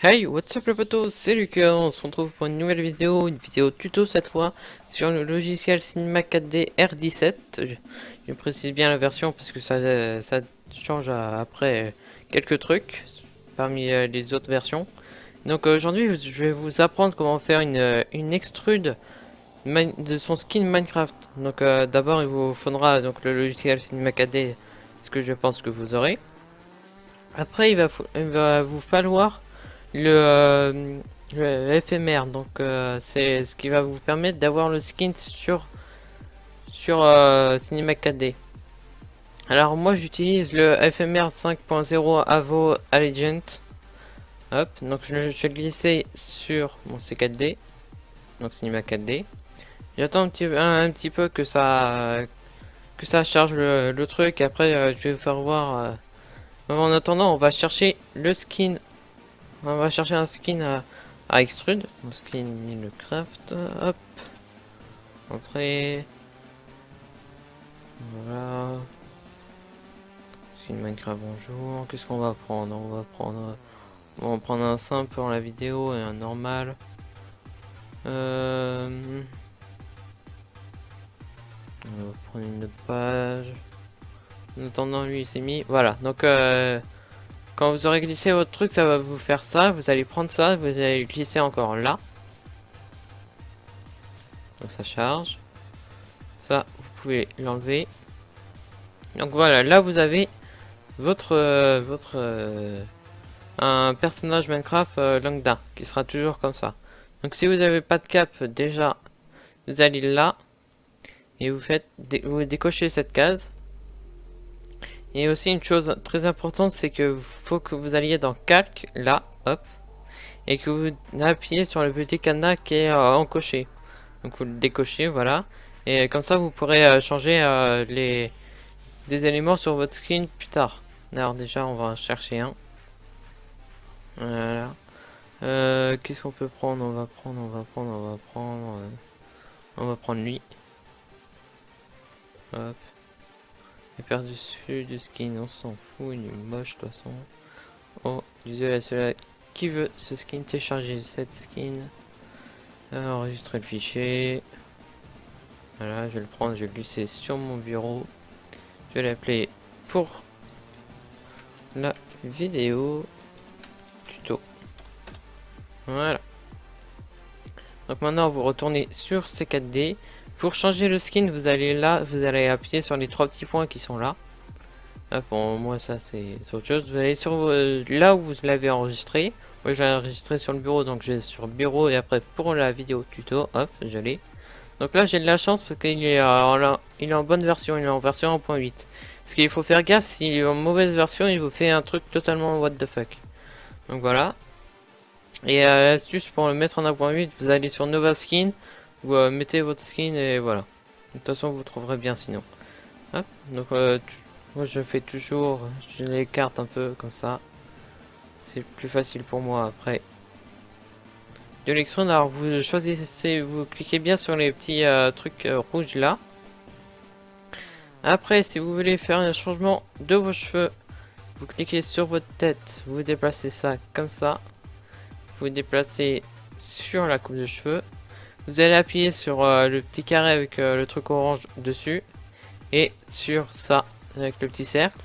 Hey, what's up les potos, c'est Lucas, on se retrouve pour une vidéo tuto cette fois, sur le logiciel Cinema 4D R17. Je précise bien la version parce que ça change après quelques trucs parmi les autres versions. Donc aujourd'hui, je vais vous apprendre comment faire une extrude de son skin Minecraft. Donc d'abord, il vous faudra donc le logiciel Cinema 4D, ce que je pense que vous aurez. Après, il va vous falloir le éphémère, donc c'est ce qui va vous permettre d'avoir le skin sur Cinema 4D. Alors moi j'utilise le éphémère 5.0 Avo Allegiant. Hop, donc je vais glisser sur mon C4D, donc Cinema 4D. J'attends un petit peu que ça charge le truc. Après je vais vous faire voir. En attendant, on va chercher le skin. On va chercher un skin à extrude. Un skin Minecraft. Hop. Entrée. Voilà. Skin Minecraft, bonjour. Qu'est-ce qu'on va prendre? On va prendre un simple pour la vidéo et un normal. On va prendre une autre page. En attendant, lui il s'est mis. Voilà. Donc quand vous aurez glissé votre truc, ça va vous faire ça. Vous allez prendre ça, vous allez glisser encore là. Donc ça charge. Ça, vous pouvez l'enlever. Donc voilà, là vous avez un personnage Minecraft lambda qui sera toujours comme ça. Donc si vous n'avez pas de cap, déjà vous allez là et vous décochez cette case. Et aussi une chose très importante, c'est que faut que vous alliez dans calque là, hop, et que vous appuyez sur le petit cadenas qui est encoché. Donc vous le décochez, voilà, et comme ça vous pourrez changer des éléments sur votre skin plus tard. Alors déjà on va en chercher un. Voilà. Qu'est-ce qu'on peut prendre? On va prendre lui. Hop. Et par-dessus du skin, on s'en fout, il est moche de toute façon. Oh, désolé à ceux-là qui veut ce skin, télécharger cette skin. Enregistrer le fichier. Voilà, je vais le prendre, je vais le glisser sur mon bureau. Je vais l'appeler pour la vidéo tuto. Voilà. Donc maintenant vous retournez sur C4D. Pour changer le skin, vous allez là, vous allez appuyer sur les trois petits points qui sont là. Hop, bon, moi ça c'est autre chose. Vous allez sur là où vous l'avez enregistré. Moi je l'ai enregistré sur le bureau, donc je vais sur bureau et après pour la vidéo tuto, hop, je l'ai. Donc là j'ai de la chance parce qu'il est, il est en bonne version, il est en version 1.8. Ce qu'il faut faire gaffe, s'il est en mauvaise version, il vous fait un truc totalement what the fuck. Donc voilà. Et astuce pour le mettre en 1.8, vous allez sur Nova Skin, vous mettez votre skin et voilà. De toute façon vous trouverez bien sinon. Hop, donc moi je fais toujours, je l'écarte un peu comme ça. C'est plus facile pour moi après. De l'extrude, alors vous choisissez, vous cliquez bien sur les petits trucs rouges là. Après, si vous voulez faire un changement de vos cheveux, vous cliquez sur votre tête, vous déplacez ça comme ça. Vous déplacez sur la coupe de cheveux. Vous allez appuyer sur le petit carré avec le truc orange dessus. Et sur ça avec le petit cercle.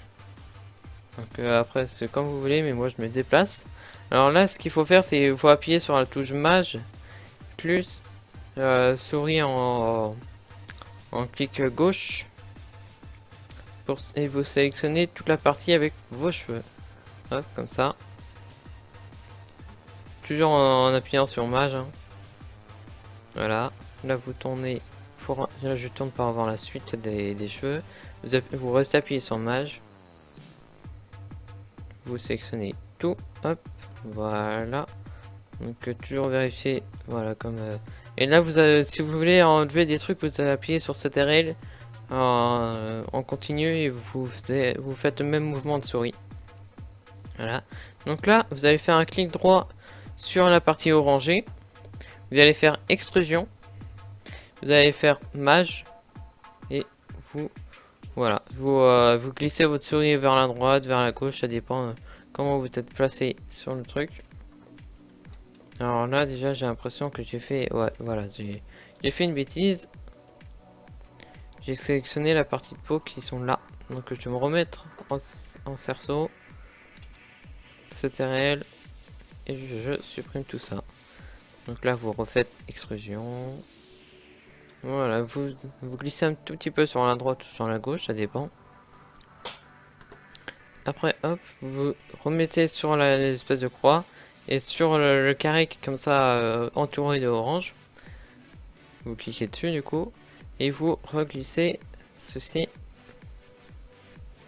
Donc après c'est comme vous voulez, mais moi je me déplace. Alors là ce qu'il faut faire, c'est il faut appuyer sur la touche mage plus souris en clic gauche et vous sélectionnez toute la partie avec vos cheveux. Hop, comme ça. Toujours en appuyant sur mage. Hein. Voilà. Là vous tournez pour. Là je tourne pour avoir la suite des cheveux. Vous restez appuyé sur mage. Vous sélectionnez tout, hop, voilà. Donc toujours vérifier, voilà comme. Et là vous avez, si vous voulez enlever des trucs, vous allez appuyer sur cette RL en continu et vous faites le même mouvement de souris. Voilà. Donc là vous allez faire un clic droit sur la partie orangée. Vous allez faire extrusion. Vous allez faire mage et vous. Voilà, vous glissez votre souris vers la droite, vers la gauche, ça dépend comment vous êtes placé sur le truc. Alors là, déjà, j'ai l'impression que j'ai fait... Ouais, voilà, j'ai fait une bêtise. J'ai sélectionné la partie de peau qui sont là. Donc je vais me remettre en cerceau. C'était réel. Et je supprime tout ça. Donc là, vous refaites extrusion. Voilà, vous glissez un tout petit peu sur la droite ou sur la gauche, ça dépend. Après, hop, vous remettez sur l'espèce de croix. Et sur le carré qui est comme ça, entouré de orange. Vous cliquez dessus du coup. Et vous reglissez ceci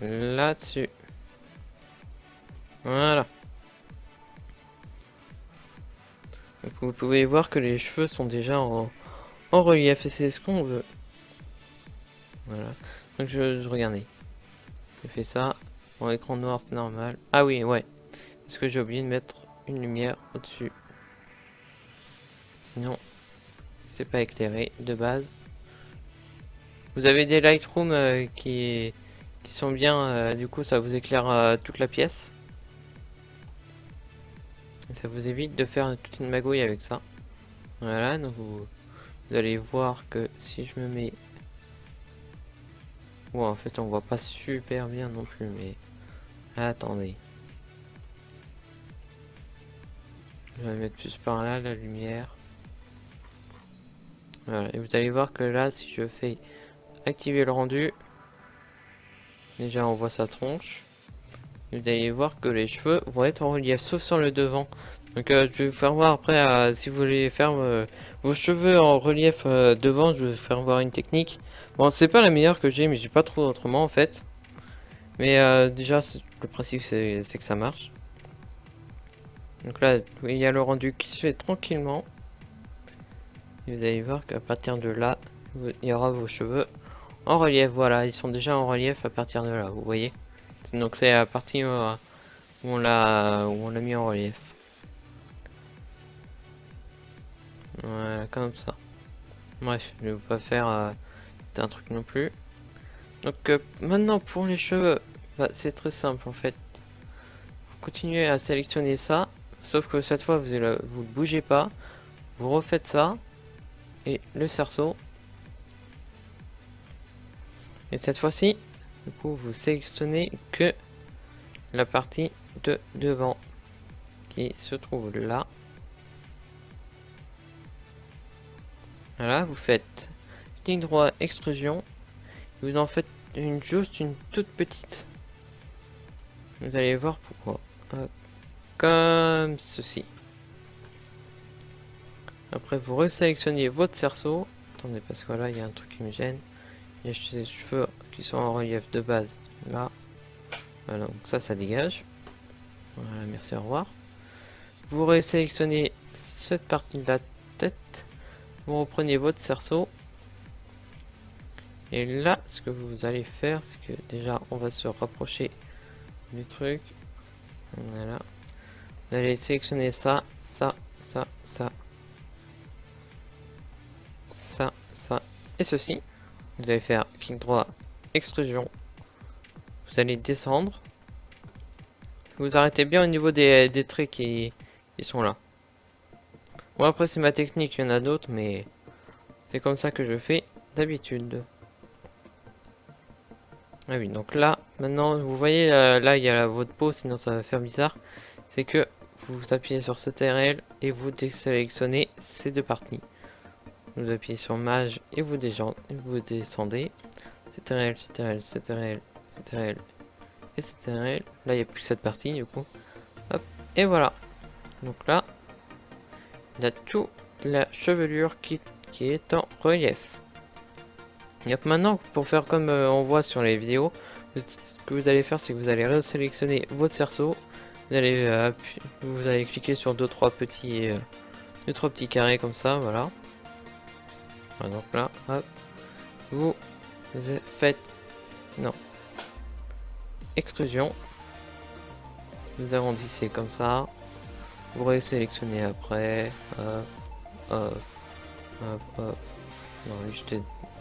là-dessus. Voilà. Donc vous pouvez voir que les cheveux sont déjà en relief et c'est ce qu'on veut. Voilà. Donc regardez. Je fais ça. Bon, écran noir c'est normal. Ah oui, ouais. Parce que j'ai oublié de mettre une lumière au-dessus. Sinon, c'est pas éclairé de base. Vous avez des Lightroom qui sont bien. Du coup, ça vous éclaire toute la pièce. Et ça vous évite de faire toute une magouille avec ça. Voilà, donc vous allez voir que si je me mets... Ouais, en fait, on voit pas super bien non plus, mais... Attendez. Je vais mettre plus par là, la lumière. Voilà, et vous allez voir que là, si je fais activer le rendu... Déjà, on voit sa tronche. Et vous allez voir que les cheveux vont être en relief, sauf sur le devant. Donc, je vais vous faire voir après, si vous voulez faire vos cheveux en relief devant, je vais vous faire voir une technique. Bon, c'est pas la meilleure que j'ai, mais j'ai pas trop autrement en fait. Mais déjà, le principe c'est que ça marche. Donc là, il y a le rendu qui se fait tranquillement. Et vous allez voir qu'à partir de là, il y aura vos cheveux en relief. Voilà, ils sont déjà en relief à partir de là, vous voyez. Donc c'est la partie où on l'a mis en relief. Voilà, comme ça. Bref, je vais pas faire un truc non plus. Donc maintenant pour les cheveux, bah, c'est très simple en fait. Vous continuez à sélectionner ça, sauf que cette fois vous ne bougez pas. Vous refaites ça et le cerceau. Et cette fois-ci, du coup, vous sélectionnez que la partie de devant qui se trouve là. Voilà, vous faites clic droit extrusion. Vous en faites juste une toute petite. Vous allez voir pourquoi. Hop. Comme ceci. Après, vous resélectionnez votre cerceau. Attendez, parce que là, il y a un truc qui me gêne. Il y a des cheveux qui sont en relief de base. Là. Voilà, donc ça dégage. Voilà, merci, au revoir. Vous resélectionnez cette partie de la tête. Vous reprenez votre cerceau. Et là, ce que vous allez faire, c'est que déjà, on va se rapprocher du truc. Voilà. Vous allez sélectionner ça, ça, ça, ça, ça, ça et ceci. Vous allez faire clic droit, extrusion. Vous allez descendre. Vous arrêtez bien au niveau des traits qui sont là. Bon, après, c'est ma technique, il y en a d'autres, mais c'est comme ça que je fais d'habitude. Ah oui, donc là, maintenant, vous voyez, là, il y a votre peau, sinon ça va faire bizarre. C'est que vous appuyez sur CTRL et vous désélectionnez ces deux parties. Vous appuyez sur Mage et vous descendez. CTRL, CTRL, CTRL, CTRL et CTRL. Là, il n'y a plus que cette partie, du coup. Hop, et voilà. Donc là, il y a toute la chevelure qui est en relief. Et donc maintenant, pour faire comme on voit sur les vidéos, ce que vous allez faire, c'est que vous allez resélectionner votre cerceau. Vous allez cliquer sur deux trois petits carrés comme ça, voilà. Par exemple là, hop, vous faites non extrusion. Vous arrondissez comme ça. Vous resélectionnez après. Hop, hop, hop, hop. Non, lui,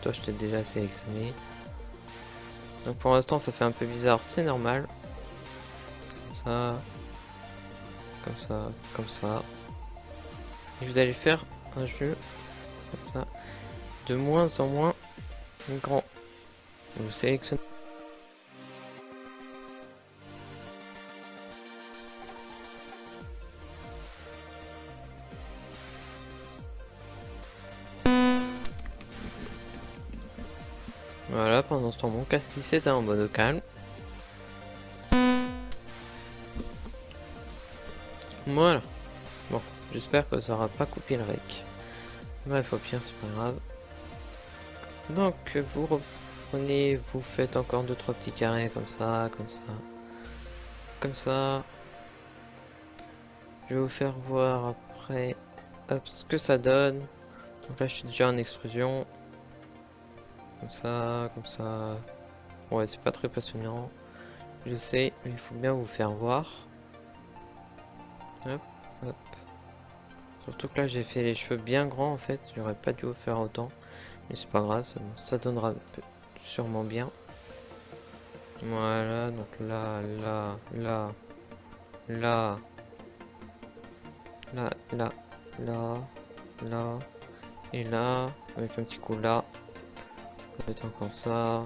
toi, je t'ai déjà sélectionné. Donc pour l'instant, ça fait un peu bizarre, c'est normal. Comme ça, comme ça, comme ça. Et vous allez faire un jeu comme ça, de moins en moins grand. Vous sélectionnez. Voilà, pendant ce temps, mon casque il s'éteint en mode calme. Voilà. Bon, j'espère que ça aura pas coupé le rec. Bref, au pire, c'est pas grave. Donc, vous reprenez, vous faites encore 2-3 petits carrés comme ça, comme ça, comme ça. Je vais vous faire voir après hop, ce que ça donne. Donc là, je suis déjà en extrusion. Comme ça, comme ça. Ouais, c'est pas très passionnant. Je sais, mais il faut bien vous faire voir. Hop, hop. Surtout que là, j'ai fait les cheveux bien grands en fait. J'aurais pas dû vous faire autant. Mais c'est pas grave, ça donnera sûrement bien. Voilà, donc là, là, là, là, là, là, là, là, et là, avec un petit coup là. Peut-être encore ça.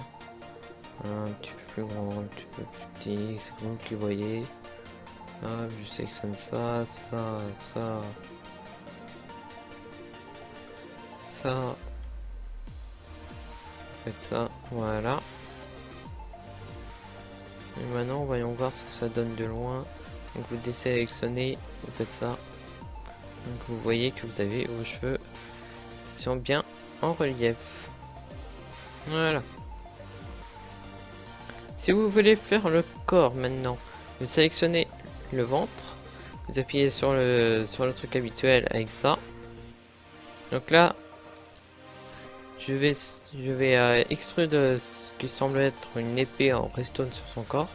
Voilà, un petit peu plus grand, un petit peu plus petit, c'est comme vous qui voyez. Ah, je sélectionne ça, ça, ça, ça. Faites ça, voilà. Et maintenant, voyons voir ce que ça donne de loin. Donc vous désélectionnez, vous faites ça. Donc vous voyez que vous avez vos cheveux qui sont bien en relief. Voilà. Si vous voulez faire le corps maintenant, vous sélectionnez le ventre. Vous appuyez sur le truc habituel avec ça. Donc là, je vais extruder ce qui semble être une épée en redstone sur son corps.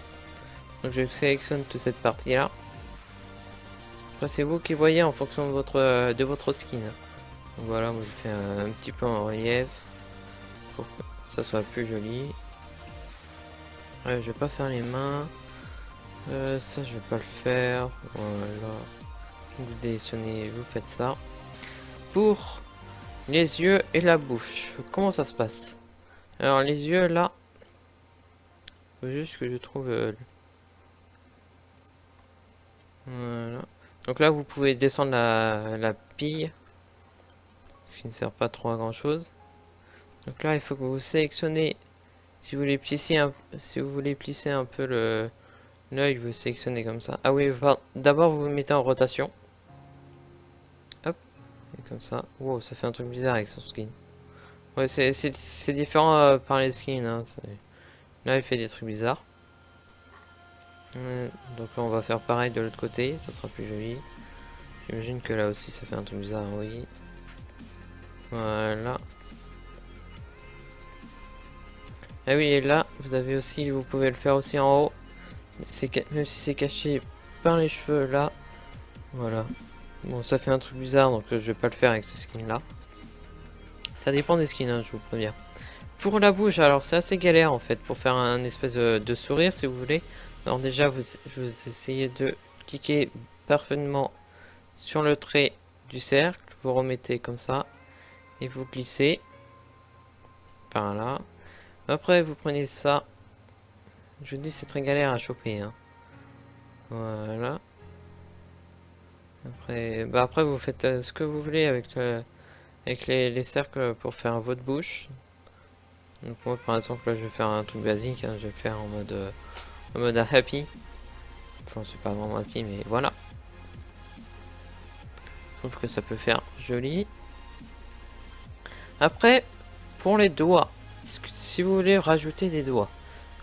Donc je sélectionne toute cette partie là. Après c'est vous qui voyez en fonction de votre skin. Donc voilà, moi je fais un petit peu en relief pour que ça soit plus joli. Ouais, je vais pas faire les mains. Ça je vais pas le faire. Voilà. Vous désélectionnez, vous faites ça. Pour les yeux et la bouche, comment ça se passe? Alors les yeux là, faut juste que je trouve voilà. Donc là vous pouvez descendre la pille, ce qui ne sert pas trop à grand chose. Donc là il faut que vous sélectionnez, si vous voulez plisser un peu l'œil, vous sélectionnez comme ça. Ah oui, d'abord vous vous mettez en rotation. Hop, et comme ça. Wow, ça fait un truc bizarre avec son skin. Ouais, c'est différent par les skins. Hein, là il fait des trucs bizarres. Donc là on va faire pareil de l'autre côté, ça sera plus joli. J'imagine que là aussi ça fait un truc bizarre, oui. Voilà. Ah oui, et là vous avez aussi, vous pouvez le faire aussi en haut. Même si c'est caché par les cheveux là. Voilà. Bon, ça fait un truc bizarre, donc je vais pas le faire avec ce skin là. Ça dépend des skins, hein, je vous préviens. Pour la bouche, alors c'est assez galère en fait pour faire un espèce de sourire si vous voulez. Alors déjà vous essayez de cliquer parfaitement sur le trait du cercle, vous remettez comme ça et vous glissez par là. Après vous prenez ça, je vous dis c'est très galère à choper, hein. Voilà. Après vous faites ce que vous voulez avec les cercles pour faire votre bouche. Donc moi par exemple là je vais faire un truc basique, hein, je vais le faire en mode happy. Enfin c'est pas vraiment happy mais voilà. Je trouve que ça peut faire joli. Après pour les doigts, si vous voulez rajouter des doigts,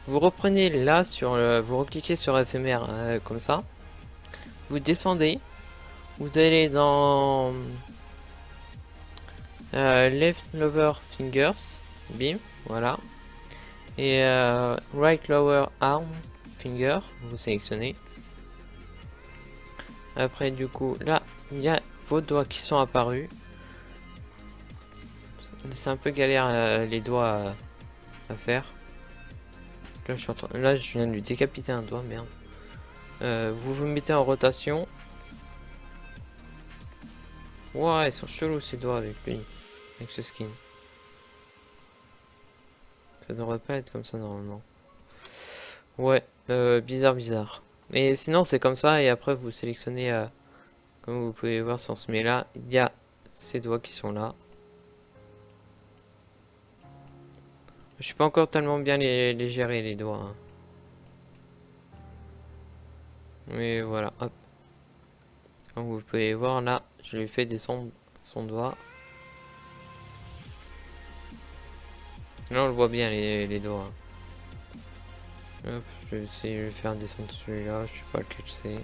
vous reprenez là vous recliquez sur éphémère comme ça. Vous descendez, vous allez dans left lower fingers, bim, voilà. Et right lower arm finger, vous sélectionnez. Après du coup là il y a vos doigts qui sont apparus. C'est un peu galère les doigts à faire. Là je viens de lui décapiter un doigt, merde. Vous vous mettez en rotation. Ouais, ils sont chelous ces doigts avec lui. Avec ce skin. Ça devrait pas être comme ça normalement. Ouais, bizarre, bizarre. Et sinon c'est comme ça et après vous sélectionnez, comme vous pouvez voir si on se met là, il y a ces doigts qui sont là. Je suis pas encore tellement bien les gérer les doigts, hein. Mais voilà, hop. Comme vous pouvez voir là, je lui fais descendre son doigt. Là on le voit bien les doigts, hein. Hop, je vais essayer de le faire descendre celui-là, je sais pas lequel c'est.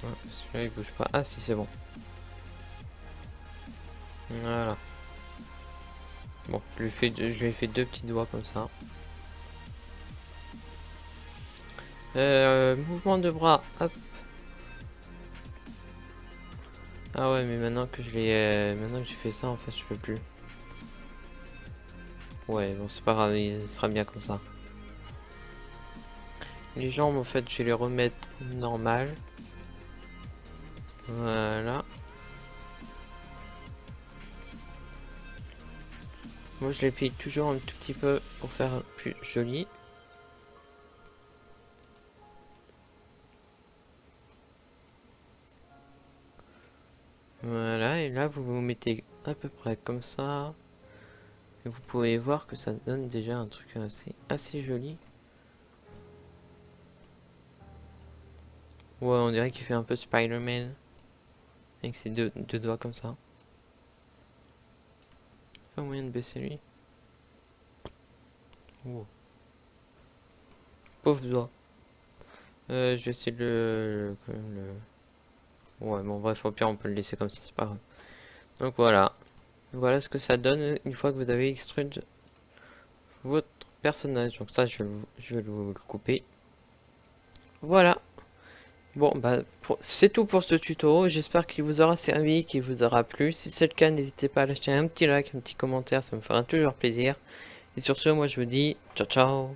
Ah, celui-là il bouge pas. Ah si c'est bon. Voilà. Bon, je lui ai fait deux petits doigts comme ça. Mouvement de bras, hop. Ah ouais, mais maintenant que maintenant que j'ai fait ça, en fait, je peux plus. Ouais, bon, c'est pas grave, il sera bien comme ça. Les jambes, en fait, je vais les remettre normal. Voilà. Moi, je les plie toujours un tout petit peu pour faire plus joli. Voilà, et là, vous vous mettez à peu près comme ça. Et vous pouvez voir que ça donne déjà un truc assez joli. Ouais, on dirait qu'il fait un peu Spider-Man. Avec ses deux doigts comme ça. Pas moyen de baisser lui. Oh. Pauvre doigt. Je vais essayer de Ouais, bon, bref, au pire, on peut le laisser comme ça, c'est pas grave. Donc voilà. Voilà ce que ça donne une fois que vous avez extrué votre personnage. Donc ça, je vais le couper. Voilà. Bon, bah, c'est tout pour ce tuto. J'espère qu'il vous aura servi, qu'il vous aura plu. Si c'est le cas, n'hésitez pas à lâcher un petit like, un petit commentaire, ça me fera toujours plaisir. Et sur ce, moi, je vous dis ciao, ciao.